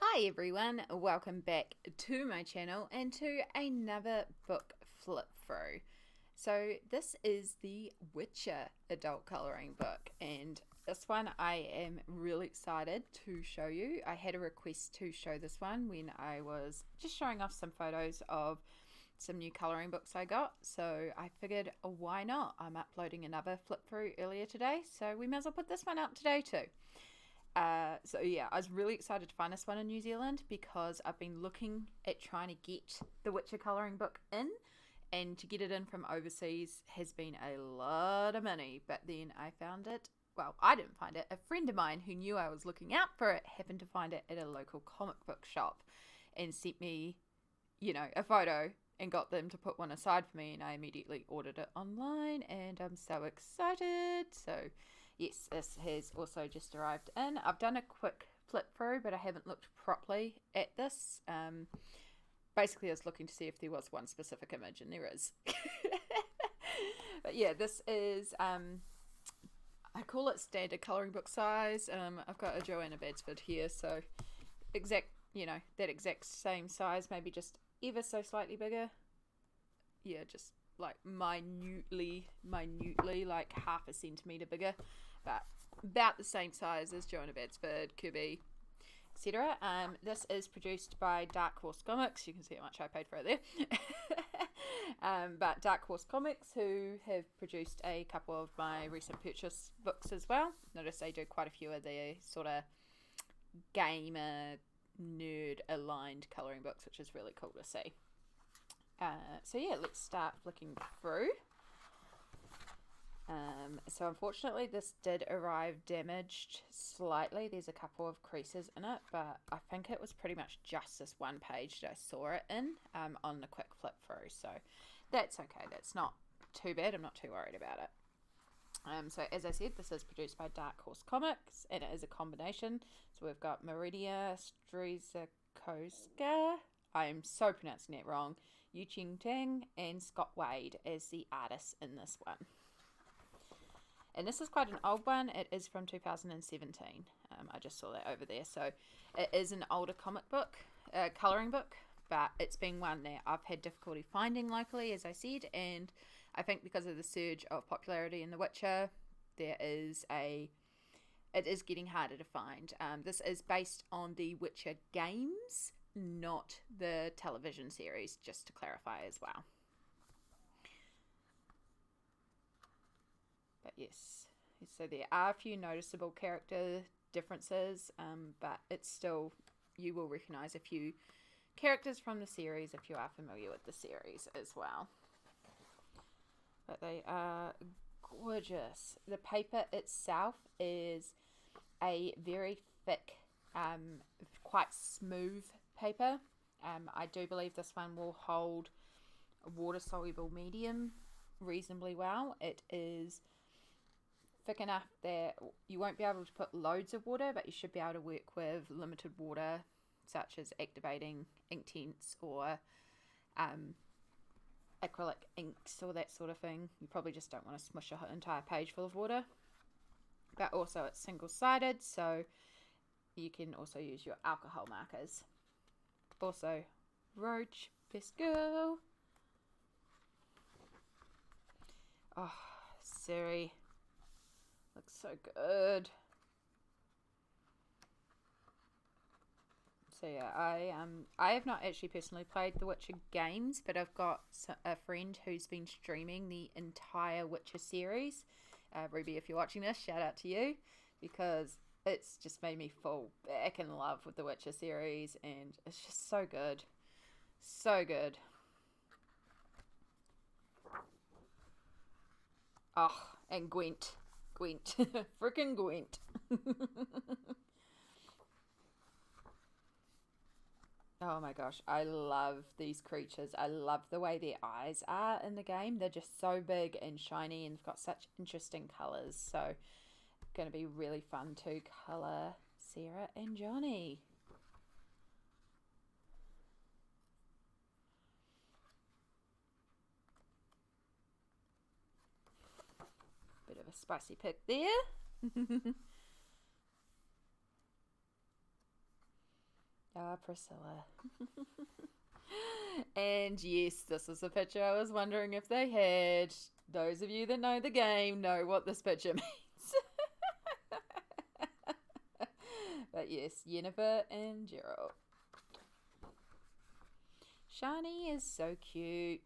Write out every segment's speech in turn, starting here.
Hi everyone, welcome back to my channel and to another book flip through. So this is the Witcher adult colouring book, and this one I am really excited to show you. I had a request to show this one when I was just showing off some photos of some new colouring books I got, so I figured why not? I'm uploading another flip through earlier today, so we might as well put this one out today too. So yeah, I was really excited to find this one in New Zealand because I've been looking at trying to get the Witcher colouring book in, and to get it in from overseas has been a lot of money. But then I found it. Well, I didn't find it. A friend of mine who knew I was looking out for it happened to find it at a local comic book shop and sent me, a photo and got them to put one aside for me, and I immediately ordered it online and I'm so excited. So yes, this has also just arrived in. I've done a quick flip through, but I haven't looked properly at this. Basically, I was looking to see if there was one specific image, and there is. But yeah, this is, I call it standard colouring book size. I've got a Joanna Badsford here, so that exact same size, maybe just ever so slightly bigger. Yeah, just like minutely, like half a centimetre bigger, but about the same size as Joanna Badsford, Kirby, etc. This is produced by Dark Horse Comics. You can see how much I paid for it there. But Dark Horse Comics, who have produced a couple of my recent purchase books as well. Notice they do quite a few of the sort of gamer, nerd aligned colouring books, which is really cool to see. So yeah, let's start flicking through. So unfortunately this did arrive damaged slightly. There's a couple of creases in it, but I think it was pretty much just this one page that I saw it in on the quick flip through. So that's okay. That's not too bad. I'm not too worried about it. So as I said, this is produced by Dark Horse Comics, and it is a combination. So we've got Meridia Stryzakowska, I'm so pronouncing that wrong, Yu Ching Tang, and Scott Wade as the artists in this one. And this is quite an old one. It is from 2017. I just saw that over there. So it is an older comic book, colouring book, but it's been one that I've had difficulty finding locally, as I said, and I think because of the surge of popularity in The Witcher, it is getting harder to find. This is based on the Witcher games, not the television series, just to clarify as well. But yes, so there are a few noticeable character differences, but it's still, you will recognise a few characters from the series if you are familiar with the series as well. But they are gorgeous. The paper itself is a very thick, quite smooth paper. I do believe this one will hold a water-soluble medium reasonably well. It is thick enough that you won't be able to put loads of water, but you should be able to work with limited water, such as activating Inktense or acrylic inks or that sort of thing. You probably just don't want to smush an entire page full of water. But also it's single-sided, so you can also use your alcohol markers. Also, Roach, best girl. Oh, Siri. Looks so good. So yeah, I have not actually personally played the Witcher games, but I've got a friend who's been streaming the entire Witcher series. Ruby, if you're watching this, shout out to you, because it's just made me fall back in love with the Witcher series, and it's just so good. So good. Oh, and Gwent. Freaking Gwent. Oh my gosh, I love these creatures. I love the way their eyes are in the game. They're just so big and shiny, and they've got such interesting colours. So, going to be really fun to colour Sarah and Johnny. Bit of a spicy pick there. Ah, Priscilla. And yes, this is a picture I was wondering if they had. Those of you that know the game know what this picture means. But yes, Yennefer and Gerald. Shawnee is so cute.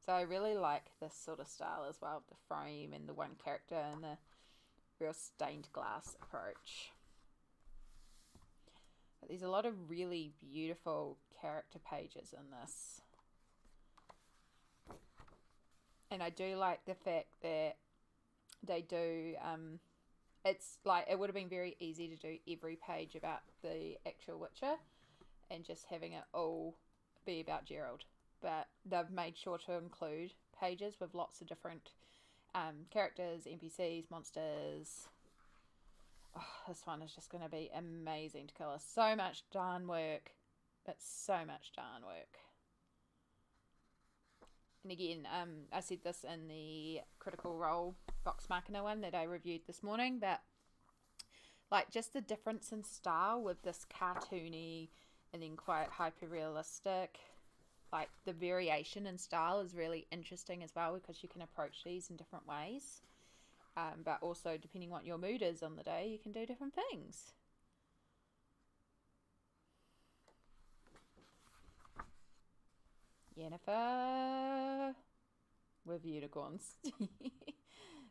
So I really like this sort of style as well, the frame and the one character and the real stained glass approach. But there's a lot of really beautiful character pages in this. And I do like the fact that they do, it's like, it would have been very easy to do every page about the actual Witcher and just having it all be about Gerald. But they've made sure to include pages with lots of different characters, NPCs, monsters. Oh, this one is just going to be amazing to colour. So much darn work. It's so much darn work. And again, I said this in the Critical Role Vox Machina one that I reviewed this morning, but like just the difference in style with this cartoony and then quite hyper-realistic. Like the variation in style is really interesting as well because you can approach these in different ways. But also, depending what your mood is on the day, you can do different things. Yennefer with unicorns.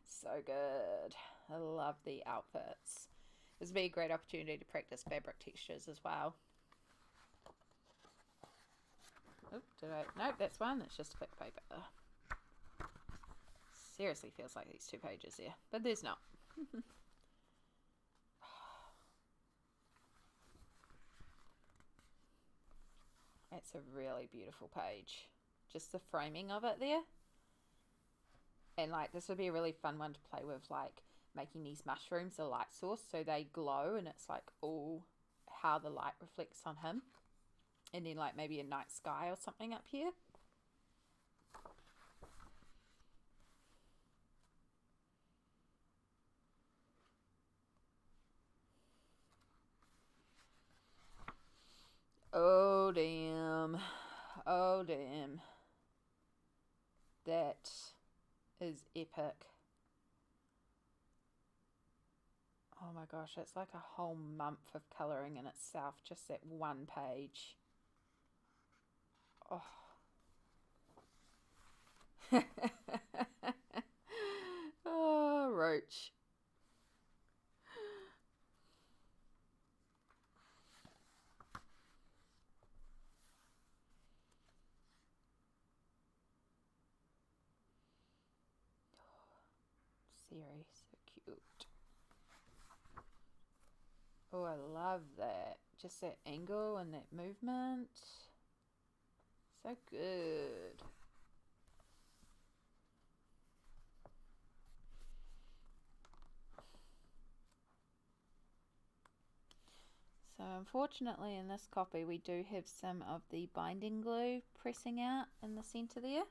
So good. I love the outfits. This would be a great opportunity to practice fabric textures as well. Oh, nope, that's one. That's just thick paper. Seriously feels like these 2 pages here, but there's not. It's a really beautiful page. Just the framing of it there. And like this would be a really fun one to play with, like making these mushrooms a light source so they glow and it's like all how the light reflects on him. And then like maybe a night sky or something up here. Oh, damn. Oh, damn. That is epic. Oh my gosh, it's like a whole month of colouring in itself, just that one page. Oh. Oh, roach. Siri, so cute. Oh, I love that. Just that angle and that movement. So good. So unfortunately in this copy we do have some of the binding glue pressing out in the centre there.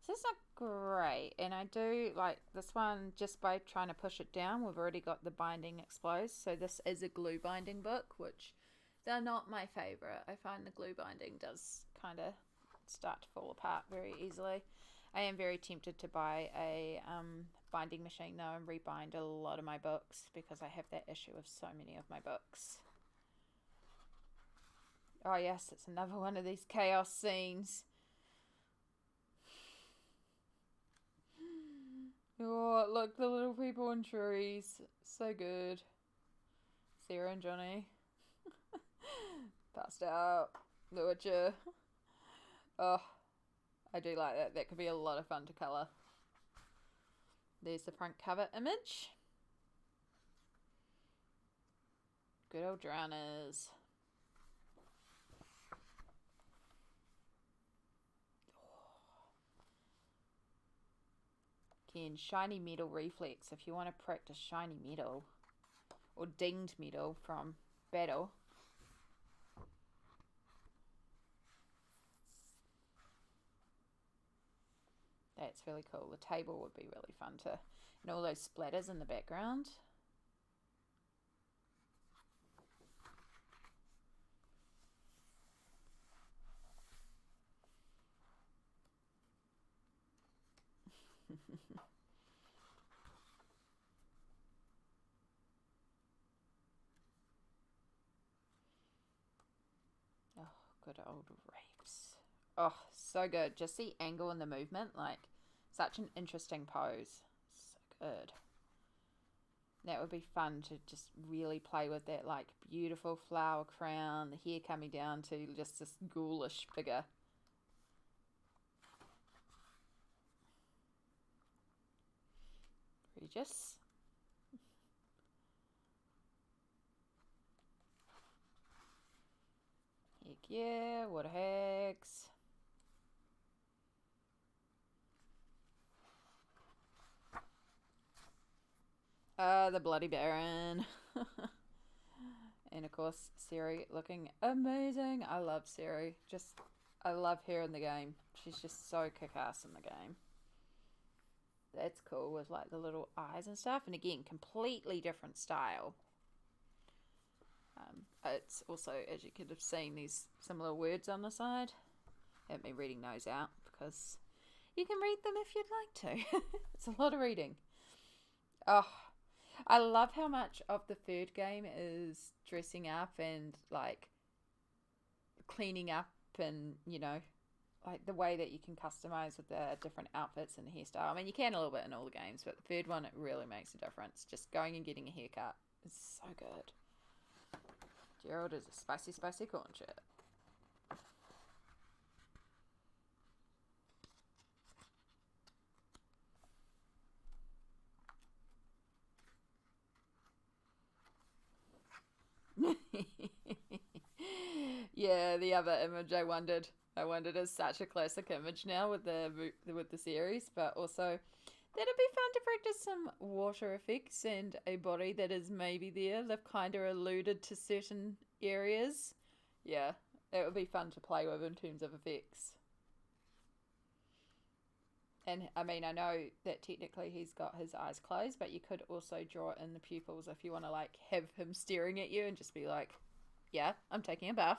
So it's not great, and I do like this one just by trying to push it down. We've already got the binding exposed, so this is a glue binding book, which they're not my favourite. I find the glue binding does kind of start to fall apart very easily. I am very tempted to buy a binding machine though and rebind a lot of my books because I have that issue with so many of my books. Oh yes, it's another one of these chaos scenes. Oh, look, the little people in trees. So good. Sarah and Johnny. Passed out. The Witcher. Oh, I do like that. That could be a lot of fun to colour. There's the front cover image. Good old drowners. Again, shiny metal reflex if you want to practice shiny metal or dinged metal from battle. That's really cool. The table would be really fun to, and all those splatters in the background. Oh, good old rapes. Oh, so good. Just the angle and the movement, like such an interesting pose. So good. That would be fun to just really play with that, like beautiful flower crown, the hair coming down to just this ghoulish figure. Regis. Heck yeah, what hags. The Bloody Baron. And of course, Siri looking amazing. I love Siri. I love her in the game. She's just so kick-ass in the game. That's cool with like the little eyes and stuff. And again, completely different style. It's also, as you could have seen, these similar words on the side. I haven't been reading those out because you can read them if you'd like to. It's a lot of reading. Oh, I love how much of the third game is dressing up and like cleaning up and, you know, like the way that you can customize with the different outfits and hairstyle. I mean, you can a little bit in all the games, but the third one, it really makes a difference. Just going and getting a haircut is so good. Gerald is a spicy, spicy corn chip. Yeah, the other image I wondered is such a classic image now with the series, but also that'd be fun to practice some water effects and a body that is maybe there. They've kind of alluded to certain areas. Yeah, it would be fun to play with in terms of effects. And I mean, I know that technically he's got his eyes closed, but you could also draw in the pupils if you want to like have him staring at you and just be like, yeah, I'm taking a bath.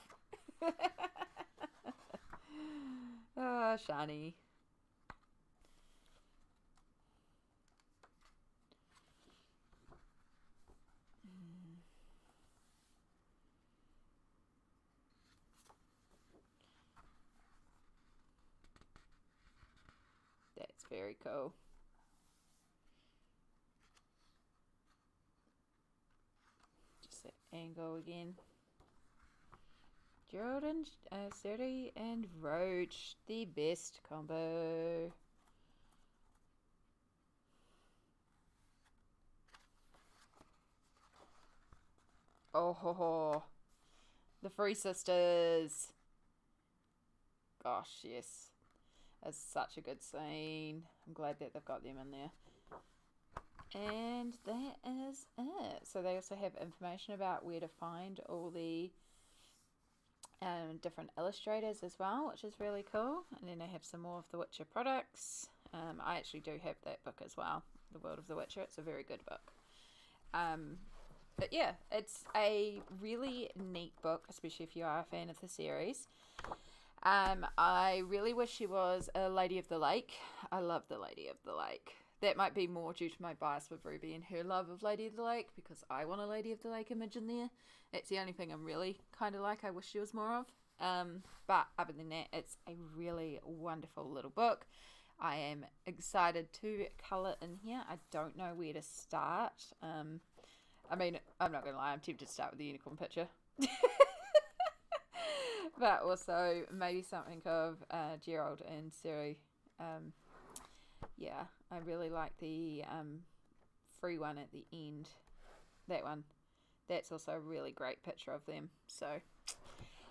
Oh, Shawnee. That's very cool. Just that angle again. Gerald and Siri and Roach, the best combo. Oh, ho, ho. The Free Sisters. Gosh, yes. That's such a good scene. I'm glad that they've got them in there. And that is it. So they also have information about where to find all the different illustrators as well, which is really cool. And then they have some more of the Witcher products. I actually do have that book as well, The World of the Witcher. It's a very good book. But yeah, it's a really neat book, especially if you are a fan of the series. I really wish she was a Lady of the Lake. I love the Lady of the Lake. That might be more due to my bias with Ruby and her love of Lady of the Lake, because I want a Lady of the Lake image in there. It's the only thing I'm really kind of like, I wish she was more of. But other than that, it's a really wonderful little book. I am excited to colour in here. I don't know where to start. I mean, I'm not going to lie, I'm tempted to start with the unicorn picture. But also maybe something of Gerald and Siri. Yeah, I really like the free one at the end. That one. That's also a really great picture of them. So,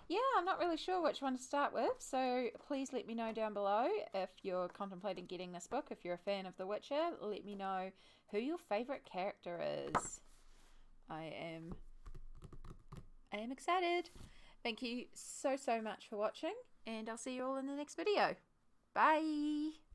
yeah, I'm not really sure which one to start with. So please let me know down below if you're contemplating getting this book. If you're a fan of The Witcher, let me know who your favourite character is. I am excited. Thank you so much for watching, and I'll see you all in the next video. Bye!